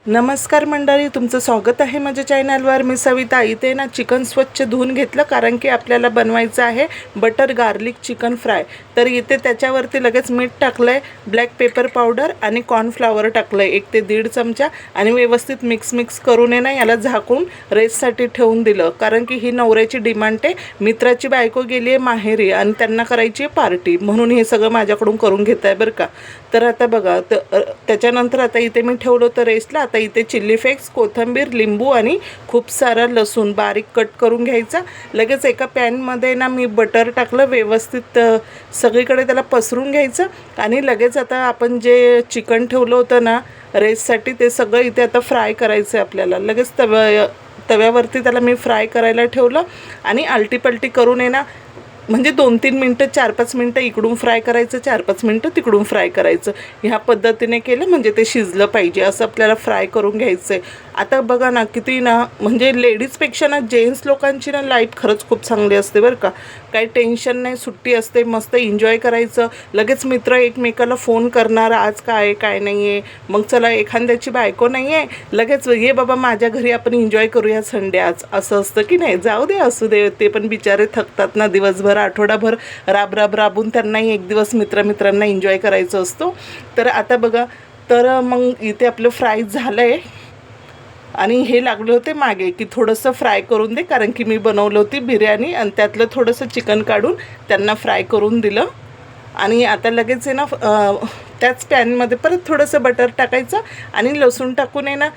नमस्कार मंडळी, तुमचं स्वागत आहे माझ्या चॅनलवर. मी सविता. इथे ना चिकन स्वच्छ धुवून घेतलं कारण की आपल्याला बनवायचं आहे बटर गार्लिक चिकन फ्राय. तर इथे त्याच्यावरती लगेच मीठ टाकलं आहे, ब्लॅक पेपर पावडर आणि कॉर्नफ्लॉवर टाकलं आहे 1 ते 1.5 चमचा आणि व्यवस्थित मिक्स करून ना याला झाकून रेस्टसाठी ठेवून दिलं. कारण की ही नवऱ्याची डिमांड आहे. मित्राची बायको गेली आहे माहेरी आणि त्यांना करायची आहे पार्टी, म्हणून हे सगळं माझ्याकडून करून घेत आहे बरं का. तर आता बघा, त्याच्यानंतर आता इथे मी ठेवलं होतं रेस्टला. आता इथे चिल्ली फ्लेक्स, कोथिंबीर, लिंबू आणि खूप सारा लसूण बारीक कट करून घ्यायचा. लगेच एका पॅनमध्ये ना मी बटर टाकलं, व्यवस्थित सगळीकडे त्याला पसरून घ्यायचं आणि लगेच आता आपण जे चिकन ठेवलं होतं ना रेस्टसाठी ते सगळं इथे आता फ्राय करायचं आहे आपल्याला. लगेच तव्यावरती त्याला मी फ्राय करायला ठेवलं आणि आलटीपलटी करून आहे ना, म्हणजे 2-3 मिनटं 4-5 मिनटं इकडून फ्राय करायचं, 4-5 मिनटं तिकडून फ्राय करायचं. ह्या पद्धतीने केलं म्हणजे ते शिजलं पाहिजे, असं आपल्याला फ्राय करून घ्यायचं आहे. आता बघा ना, किती ना म्हणजे लेडीजपेक्षा ना जेंट्स लोकांची ना लाईफ खरंच खूप चांगली असते बरं का. काही टेन्शन नाही, सुट्टी असते, मस्त एन्जॉय करायचं. लगेच मित्र एकमेकाला फोन करणार, आज काय आहे काय नाही आहे. मग चला, एखाद्याची बायको नाही आहे, लगेच ये बाबा माझ्या घरी आपण एन्जॉय करूया संडे आज, असं असतं की नाही. जाऊ दे, असू दे, ते पण बिचारे थकतात ना दिवसभर, आठवडाभर राबून त्यांनाही एक दिवस मित्रांना एन्जॉय करायचं असतो. तर आता बघा, तर मग इथे आपलं फ्राय झालं आहे आणि हे लागले होते मागे की थोडंसं फ्राय करून दे, कारण की मी बनवलं होती बिर्याणी आणि त्यातलं थोडंसं चिकन काढून त्यांना फ्राय करून दिलं. आणि आता लगेच आहे ना त्याच पॅनमध्ये परत थोडंसं बटर टाकायचं आणि लसूण टाकून आहे ना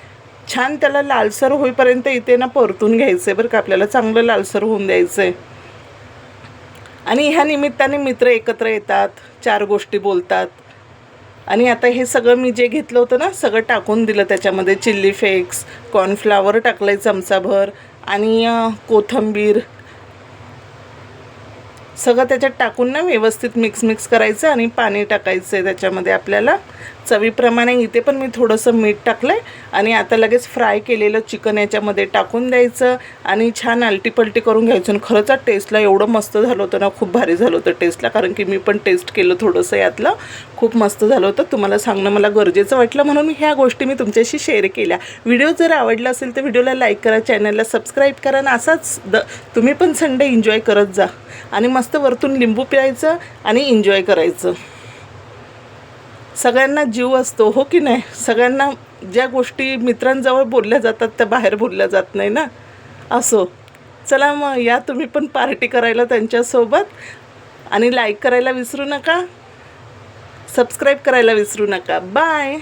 छान त्याला लालसर होईपर्यंत इथे ना परतून घ्यायचं आहे बरं का. आपल्याला चांगलं लालसर होऊन द्यायचं आहे. आणि ह्या निमित्ताने मित्र एकत्र येतात, 4 गोष्टी बोलतात. आणि आता हे सगळं मी जे घेतलं होतं ना सगळं टाकून दिलं त्याच्यामध्ये. चिल्ली फ्लेक्स, कॉर्नफ्लॉवर टाकलं आहे चमचाभर आणि कोथिंबीर सगळं त्याच्यात टाकून ना व्यवस्थित मिक्स करायचं आणि पाणी टाकायचं आहे त्याच्यामध्ये आपल्याला चवीप्रमाणे. इथे पण मी थोडंसं मीठ टाकलं आहे आणि आता लगेच फ्राय केलेलं चिकन याच्यामध्ये टाकून द्यायचं आणि छान आलटीपलटी करून घ्यायचं. आणि खरंच टेस्टला एवढं मस्त झालं होतं ना, खूप भारी झालं होतं टेस्टला, कारण की मी पण टेस्ट केलं थोडंसं यातलं. खूप मस्त झालं होतं. तुम्हाला सांगणं मला गरजेचं वाटलं म्हणून ह्या गोष्टी मी तुमच्याशी शेअर केल्या. व्हिडिओ जर आवडला असेल तर व्हिडिओला लाईक करा, चॅनलला सबस्क्राईब करा आणि असाच तुम्ही पण संडे एन्जॉय करत जा आणि मस्त वरतून लिंबू प्यायचं आणि एन्जॉय करायचं. सगळ्यांना जीव असतो, हो की नाही. सगळ्यांना ज्या गोष्टी मित्रांजवळ बोलल्या जातात त्या बाहेर बोलल्या जात नाही ना, असो. चला मग या तुम्ही पण पार्टी करायला त्यांच्यासोबत. आणि लाईक करायला विसरू नका, सबस्क्राईब करायला विसरू नका. बाय.